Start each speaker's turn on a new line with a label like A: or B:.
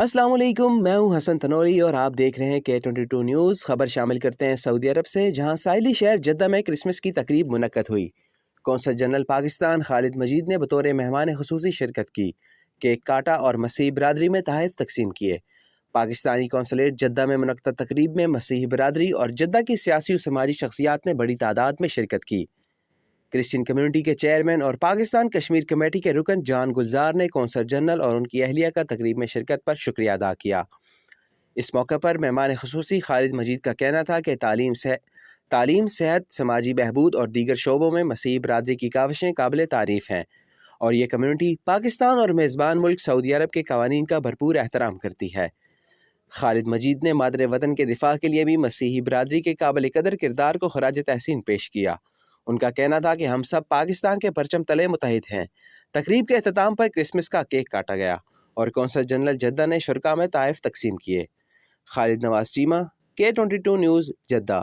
A: السلام علیکم، میں ہوں حسن تنوری اور آپ دیکھ رہے ہیں K22 نیوز۔ خبر شامل کرتے ہیں سعودی عرب سے، جہاں ساحلی شہر جدہ میں کرسمس کی تقریب منعقد ہوئی۔ قونصل جنرل پاکستان خالد مجید نے بطور مہمان خصوصی شرکت کی، کیک کاٹا اور مسیحی برادری میں تحائف تقسیم کیے۔ پاکستانی قونصلیٹ جدہ میں منعقد تقریب میں مسیحی برادری اور جدہ کی سیاسی و سماجی شخصیات نے بڑی تعداد میں شرکت کی۔ کرسچین کمیونٹی کے چیئرمین اور پاکستان کشمیر کمیٹی کے رکن جان گلزار نے قونصل جنرل اور ان کی اہلیہ کا تقریب میں شرکت پر شکریہ ادا کیا۔ اس موقع پر مہمان خصوصی خالد مجید کا کہنا تھا کہ تعلیم، صحت، سماجی بہبود اور دیگر شعبوں میں مسیحی برادری کی کاوشیں قابل تعریف ہیں اور یہ کمیونٹی پاکستان اور میزبان ملک سعودی عرب کے قوانین کا بھرپور احترام کرتی ہے۔ خالد مجید نے مادر وطن کے دفاع کے لیے بھی مسیحی برادری کے قابل قدر کردار کو خراج تحسین پیش کیا۔ ان کا کہنا تھا کہ ہم سب پاکستان کے پرچم تلے متحد ہیں۔ تقریب کے اختتام پر کرسمس کا کیک کاٹا گیا اور قونصل جنرل جدہ نے شرکاء میں تحائف تقسیم کیے۔ خالد نواز چیمہ، K22 نیوز، جدہ۔